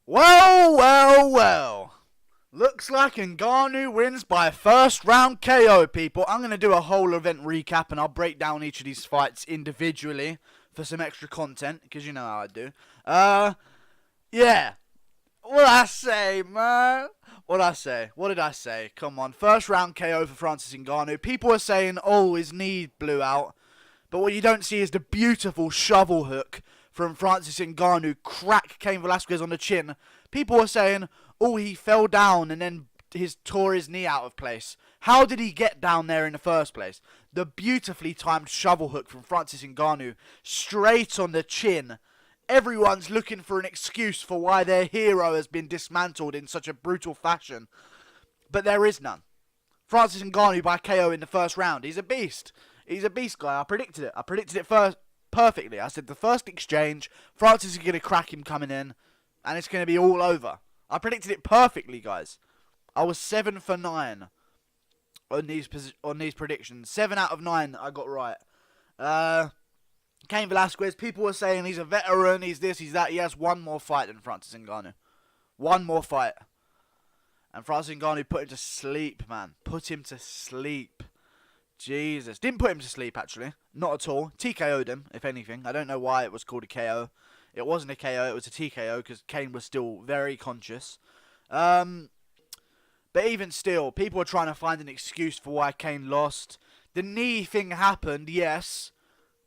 Well, well, well. Looks like Ngannou wins by first round KO, people. I'm going to do a whole event recap and I'll break down each of these fights individually for some extra content, because you know how I do. Yeah. What I say, man? What I say? What did I say? Come on. First round KO for Francis Ngannou. People are saying, oh, his knee blew out. But what you don't see is the beautiful shovel hook from Francis Ngannou crack Cain Velasquez on the chin. People are saying, oh, he fell down and then tore his knee out of place. How did he get down there in the first place? The beautifully timed shovel hook from Francis Ngannou straight on the chin. Everyone's looking for an excuse for why their hero has been dismantled in such a brutal fashion. But there is none. Francis Ngannou by KO in the first round. He's a beast. He's a beast, guy. I predicted it. I predicted it first perfectly. I said the first exchange, Francis is going to crack him coming in, and it's going to be all over. I predicted it perfectly, guys. I was 7 for 9 on these predictions. 7 out of 9 I got right. Cain Velasquez, people were saying he's a veteran, he's this, he's that. He has one more fight than Francis Ngannou. One more fight. And Francis Ngannou put him to sleep, man. Put him to sleep. Jesus. Didn't put him to sleep, actually. Not at all. TKO'd him, if anything. I don't know why it was called a KO. It wasn't a KO, it was a TKO, because Cain was still very conscious. But even still, people are trying to find an excuse for why Cain lost. The knee thing happened, yes.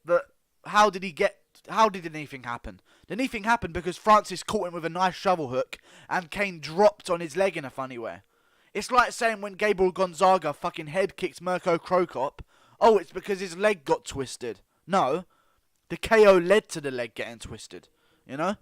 But how did the knee thing happen? The knee thing happened because Francis caught him with a nice shovel hook, and Cain dropped on his leg in a funny way. It's like saying when Gabriel Gonzaga fucking head kicked Mirko Krokop, oh, it's because his leg got twisted. No, the KO led to the leg getting twisted, you know?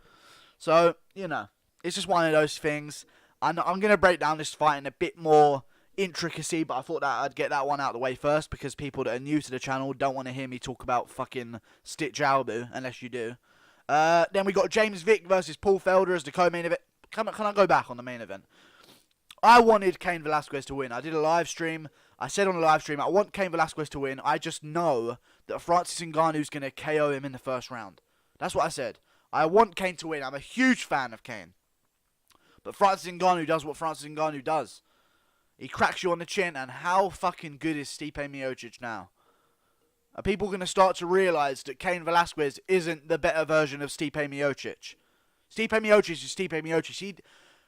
So, you know, it's just one of those things. I'm going to break down this fight in a bit more intricacy, but I thought that I'd get that one out of the way first, because people that are new to the channel don't want to hear me talk about fucking Stitch Albu, unless you do. Then we got James Vick versus Paul Felder as the co-main event. Can I go back on the main event? I wanted Cain Velasquez to win. I did a live stream. I said on the live stream, I want Cain Velasquez to win. I just know that Francis Ngannou's going to KO him in the first round. That's what I said. I want Cain to win. I'm a huge fan of Cain. But Francis Ngannou does what Francis Ngannou does. He cracks you on the chin, and how fucking good is Stipe Miocic now? Are people going to start to realise that Cain Velasquez isn't the better version of Stipe Miocic? Stipe Miocic is Stipe Miocic.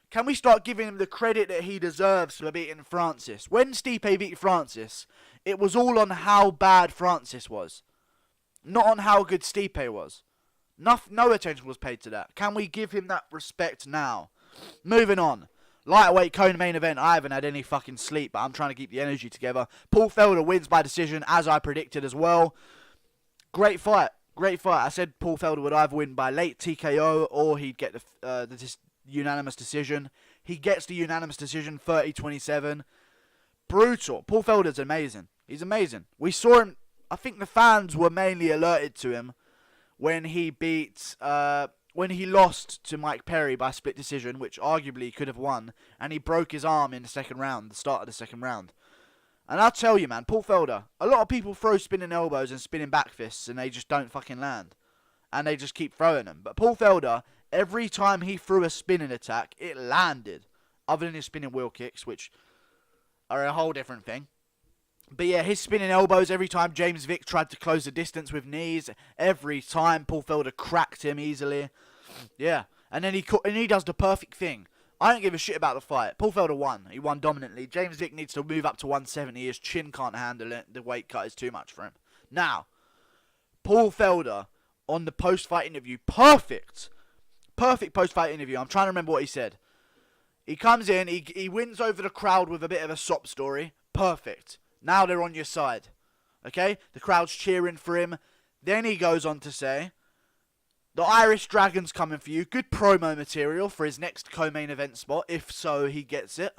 Can we start giving him the credit that he deserves for beating Francis? When Stipe beat Francis, it was all on how bad Francis was. Not on how good Stipe was. No attention was paid to that. Can we give him that respect now? Moving on. Lightweight co-main event. I haven't had any fucking sleep, but I'm trying to keep the energy together. Paul Felder wins by decision, as I predicted as well. Great fight. Great fight. I said Paul Felder would either win by late TKO or he'd get the unanimous decision. He gets the unanimous decision, 30-27. Brutal. Paul Felder's amazing. He's amazing. We saw him. I think the fans were mainly alerted to him when he when he lost to Mike Perry by split decision, which arguably he could have won, and he broke his arm in the second round, the start of the second round. And I'll tell you, man, Paul Felder, a lot of people throw spinning elbows and spinning back fists, and they just don't fucking land. And they just keep throwing them. But Paul Felder, every time he threw a spinning attack, it landed. Other than his spinning wheel kicks, which are a whole different thing. But yeah, his spinning elbows, every time James Vick tried to close the distance with knees, every time Paul Felder cracked him easily. Yeah, and then he does the perfect thing. I don't give a shit about the fight. Paul Felder won. He won dominantly. James Vick needs to move up to 170. His chin can't handle it. The weight cut is too much for him. Now, Paul Felder on the post-fight interview. Perfect post-fight interview. I'm trying to remember what he said. He comes in. He wins over the crowd with a bit of a sob story. Perfect. Now they're on your side. Okay? The crowd's cheering for him. Then he goes on to say, the Irish Dragon's coming for you. Good promo material for his next co-main event spot. If so, he gets it.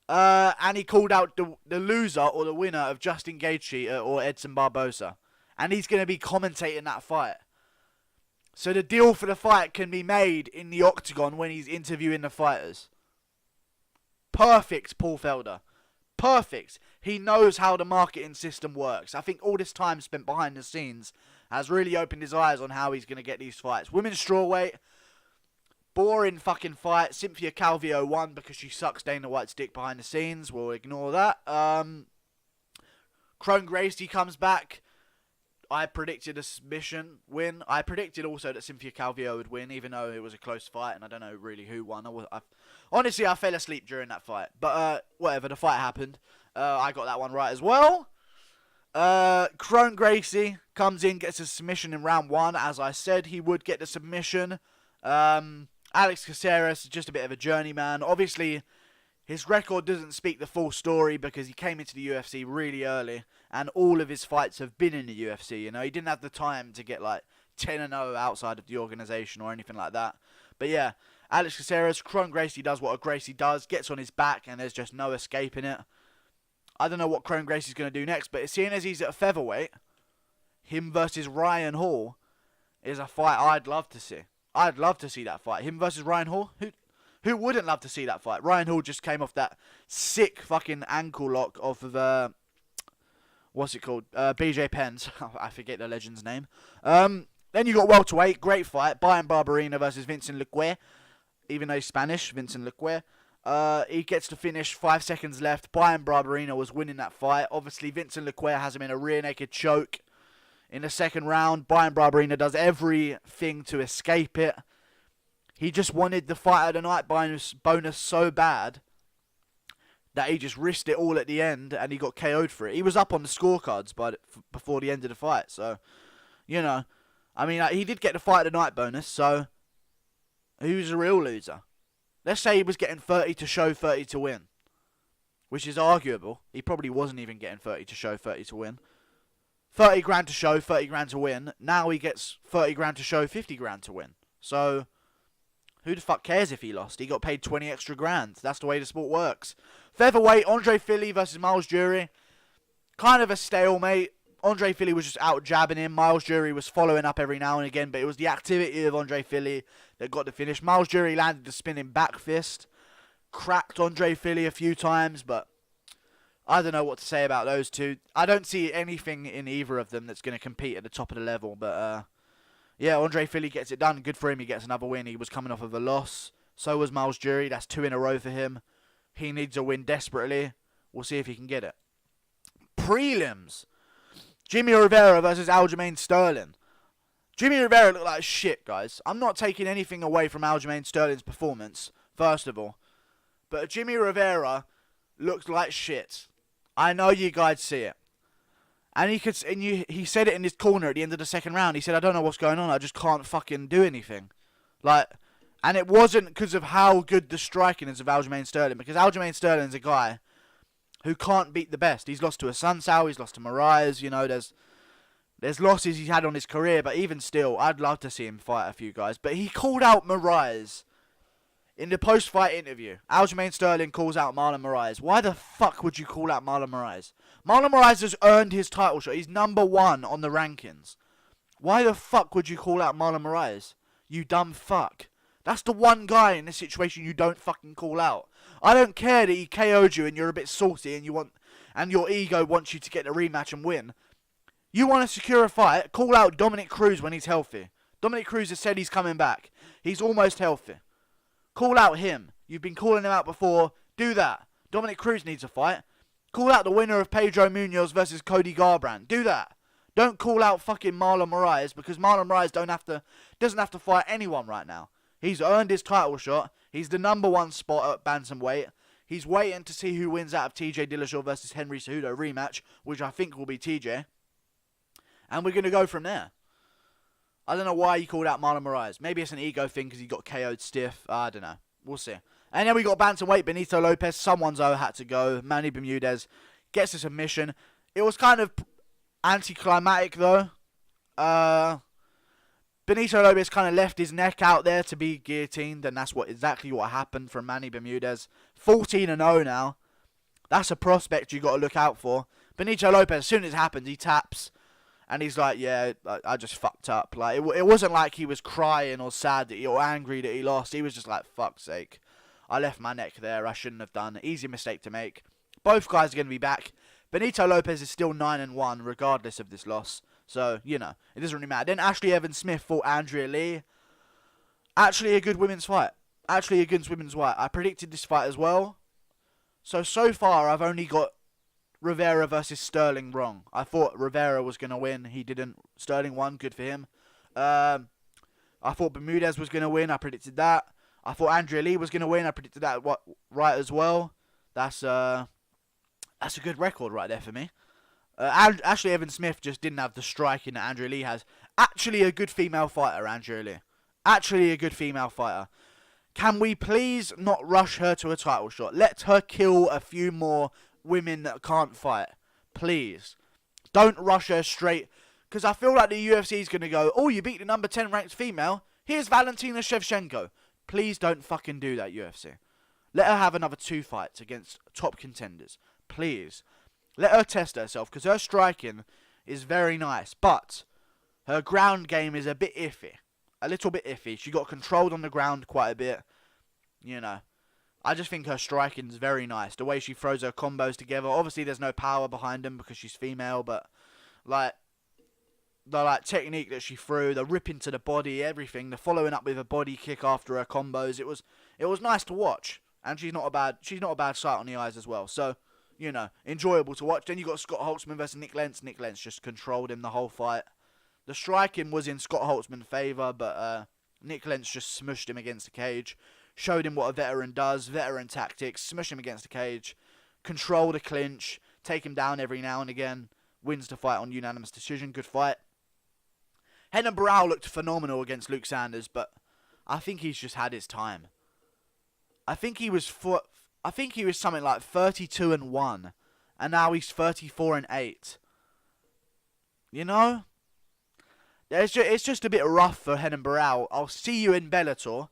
And he called out the loser or the winner of Justin Gaethje or Edson Barbosa. And he's going to be commentating that fight. So the deal for the fight can be made in the octagon when he's interviewing the fighters. Perfect, Paul Felder. Perfect. He knows how the marketing system works. I think all this time spent behind the scenes has really opened his eyes on how he's going to get these fights. Women's strawweight, Boring fucking fight. Cynthia Calvillo won because she sucks Dana White's dick behind the scenes. We'll ignore that. Crone Gracie comes back. I predicted a submission win. I predicted also that Cynthia Calvillo would win, even though it was a close fight, and I don't know really who won. Honestly, I fell asleep during that fight. But whatever, the fight happened. I got that one right as well. Crone Gracie comes in, gets a submission in round 1. As I said, he would get the submission. Alex Caceres is just a bit of a journeyman. Obviously, his record doesn't speak the full story because he came into the UFC really early, and all of his fights have been in the UFC. You know, he didn't have the time to get like 10-0 outside of the organization or anything like that. But yeah, Alex Caceres, Crone Gracie does what a Gracie does, gets on his back, and there's just no escaping it. I don't know what Crone Gracie's going to do next, but seeing as he's at a featherweight, him versus Ryan Hall is a fight I'd love to see. I'd love to see that fight. Him versus Ryan Hall? Who wouldn't love to see that fight? Ryan Hall just came off that sick fucking ankle lock off of, what's it called? BJ Penn's. I forget the legend's name. Then you got welterweight, great fight. Barbarena versus Vincent Luque. Even though he's Spanish, Vincent Luque. He gets to finish, 5 seconds left. Barbarena was winning that fight. Obviously, Vincent Luque has him in a rear naked choke in the second round. Barbarena does everything to escape it. He just wanted the fight of the night bonus so bad that he just risked it all at the end and he got KO'd for it. He was up on the scorecards before the end of the fight. So, you know, I mean, he did get the fight of the night bonus. So, who's a real loser? Let's say he was getting 30 to show, 30 to win, which is arguable. He probably wasn't even getting 30 to show, 30 to win. 30 grand to show, 30 grand to win. Now he gets 30 grand to show, 50 grand to win. So, who the fuck cares if he lost? He got paid 20 extra grand. That's the way the sport works. Featherweight, Andre Fili versus Miles Jury. Kind of a stalemate. Andre Fili was just out jabbing him. Miles Jury was following up every now and again, but it was the activity of Andre Fili that got the finish. Miles Jury landed the spinning back fist. Cracked Andre Fili a few times, but I don't know what to say about those two. I don't see anything in either of them that's going to compete at the top of the level, but yeah, Andre Fili gets it done. Good for him. He gets another win. He was coming off of a loss. So was Miles Jury. That's 2 in a row for him. He needs a win desperately. We'll see if he can get it. Prelims. Jimmy Rivera versus Aljamain Sterling. Jimmy Rivera looked like shit, guys. I'm not taking anything away from Aljamain Sterling's performance, first of all. But Jimmy Rivera looked like shit. I know you guys see it. And he said it in his corner at the end of the second round. He said, I don't know what's going on. I just can't fucking do anything. And it wasn't because of how good the striking is of Aljamain Sterling. Because Aljamain Sterling's a guy who can't beat the best. He's lost to Assunção. He's lost to Moraes. You know, there's losses he's had on his career. But even still, I'd love to see him fight a few guys. But he called out Moraes in the post-fight interview. Aljamain Sterling calls out Marlon Moraes. Why the fuck would you call out Marlon Moraes? Marlon Moraes has earned his title shot. He's number 1 on the rankings. Why the fuck would you call out Marlon Moraes? You dumb fuck. That's the one guy in this situation you don't fucking call out. I don't care that he KO'd you and you're a bit salty and your ego wants you to get the rematch and win. You want to secure a fight, call out Dominic Cruz when he's healthy. Dominic Cruz has said he's coming back. He's almost healthy. Call out him. You've been calling him out before. Do that. Dominic Cruz needs a fight. Call out the winner of Pedro Munoz versus Cody Garbrandt. Do that. Don't call out fucking Marlon Moraes because Marlon Moraes doesn't have to fight anyone right now. He's earned his title shot. He's the number 1 spot at bantamweight. He's waiting to see who wins out of TJ Dillashaw versus Henry Cejudo rematch, which I think will be TJ. And we're going to go from there. I don't know why he called out Marlon Moraes. Maybe it's an ego thing because he got KO'd stiff. I don't know. We'll see. And then we got bantamweight, Benito Lopez. Someone's had to go. Manny Bermudez gets a submission. It was kind of anticlimactic though. Benito Lopez kind of left his neck out there to be guillotined, and that's exactly what happened from Manny Bermudez. 14-0 now. That's a prospect you got to look out for. Benito Lopez, as soon as it happens, he taps, and he's like, yeah, I just fucked up. Like it wasn't like he was crying or sad or angry that he lost. He was just like, fuck's sake. I left my neck there. I shouldn't have done. Easy mistake to make. Both guys are going to be back. Benito Lopez is still 9-1 regardless of this loss. So, you know, it doesn't really matter. Then Ashley Evans Smith fought Andrea Lee. Actually a good women's fight. Actually a good women's fight. I predicted this fight as well. So far I've only got Rivera versus Sterling wrong. I thought Rivera was going to win. He didn't. Sterling won. Good for him. I thought Bermudez was going to win. I predicted that. I thought Andrea Lee was going to win. I predicted that right as well. That's a good record right there for me. Ashley Evans-Smith just didn't have the striking that Andrea Lee has. Actually a good female fighter, Andrea Lee. Actually a good female fighter. Can we please not rush her to a title shot? Let her kill a few more women that can't fight. Please. Don't rush her straight. Because I feel like the UFC is going to go, oh, you beat the number 10 ranked female. Here's Valentina Shevchenko. Please don't fucking do that, UFC. Let her have another 2 fights against top contenders. Please. Let her test herself. Because her striking is very nice. But her ground game is a bit iffy. A little bit iffy. She got controlled on the ground quite a bit. You know. I just think her striking is very nice. The way she throws her combos together. Obviously, there's no power behind them because she's female. But, like, the technique that she threw, the ripping to the body, everything. The following up with a body kick after her combos. It was nice to watch. And she's not a bad sight on the eyes as well. So, you know, enjoyable to watch. Then you got Scott Holtzman versus Nick Lentz. Nick Lentz just controlled him the whole fight. The striking was in Scott Holtzman's favour, but Nick Lentz just smushed him against the cage. Showed him what a veteran does, veteran tactics, smush him against the cage, control the clinch, take him down every now and again, wins the fight on unanimous decision, good fight. Renan Barão looked phenomenal against Luke Sanders, but I think he's just had his time. I think he was something like 32-1, and now he's 34-8. You know? It's just a bit rough for Renan Barão. I'll see you in Bellator.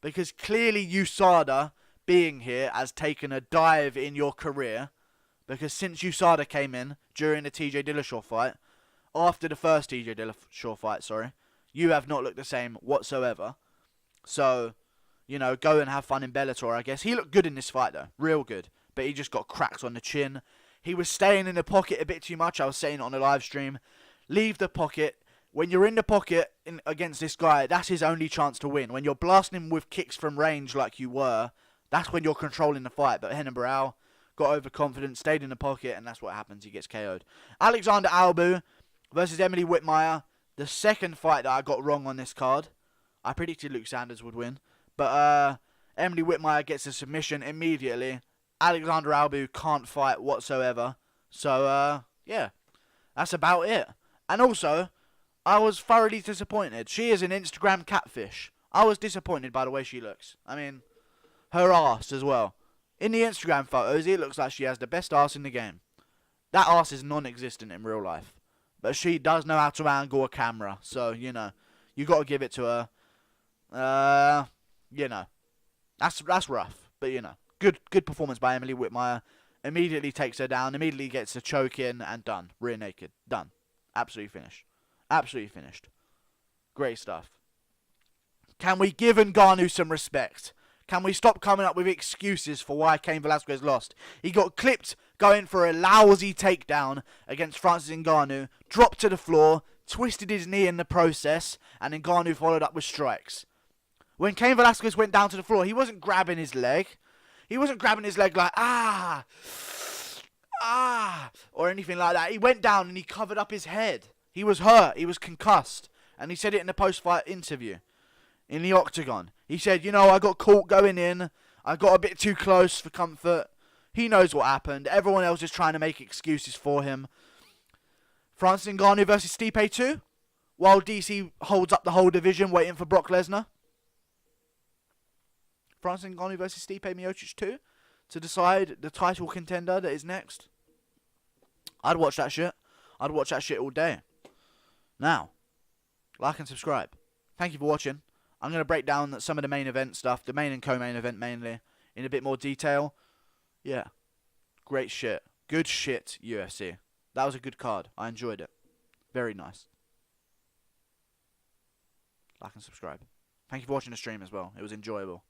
Because clearly USADA being here has taken a dive in your career. Because since USADA came in during the TJ Dillashaw fight, after the first TJ Dillashaw fight, you have not looked the same whatsoever. So, you know, go and have fun in Bellator, I guess. He looked good in this fight, though. Real good. But he just got cracked on the chin. He was staying in the pocket a bit too much. I was saying it on the live stream. Leave the pocket. When you're in the pocket against this guy, that's his only chance to win. When you're blasting him with kicks from range like you were, that's when you're controlling the fight. But Renan Barão got overconfident, stayed in the pocket, and that's what happens. He gets KO'd. Alexander Albu versus Emily Whitmire. The second fight that I got wrong on this card. I predicted Luke Sanders would win. But Emily Whitmire gets a submission immediately. Alexander Albu can't fight whatsoever. So, yeah. That's about it. And also, I was thoroughly disappointed. She is an Instagram catfish. I was disappointed by the way she looks. I mean, her ass as well. In the Instagram photos, it looks like she has the best ass in the game. That ass is non-existent in real life. But she does know how to angle a camera. So, you know, you got to give it to her. You know, that's rough. But, you know, good performance by Emily Whitmire. Immediately takes her down. Immediately gets a choke in and done. Rear naked. Done. Absolutely finished. Absolutely finished. Great stuff. Can we give Ngannou some respect? Can we stop coming up with excuses for why Cain Velasquez lost? He got clipped going for a lousy takedown against Francis Ngannou, dropped to the floor, twisted his knee in the process, and Ngannou followed up with strikes. When Cain Velasquez went down to the floor, he wasn't grabbing his leg. He wasn't grabbing his leg like, or anything like that. He went down and he covered up his head. He was hurt. He was concussed. And he said it in the post-fight interview in the octagon. He said, you know, I got caught going in. I got a bit too close for comfort. He knows what happened. Everyone else is trying to make excuses for him. Francis Ngannou versus Stipe 2. While DC holds up the whole division waiting for Brock Lesnar. Francis Ngannou versus Stipe Miocic 2. To decide the title contender that is next. I'd watch that shit. I'd watch that shit all day. Now, like and subscribe. Thank you for watching. I'm going to break down some of the main event stuff, the main and co-main event mainly, in a bit more detail. Yeah. Great shit. Good shit, UFC. That was a good card. I enjoyed it. Very nice. Like and subscribe. Thank you for watching the stream as well. It was enjoyable.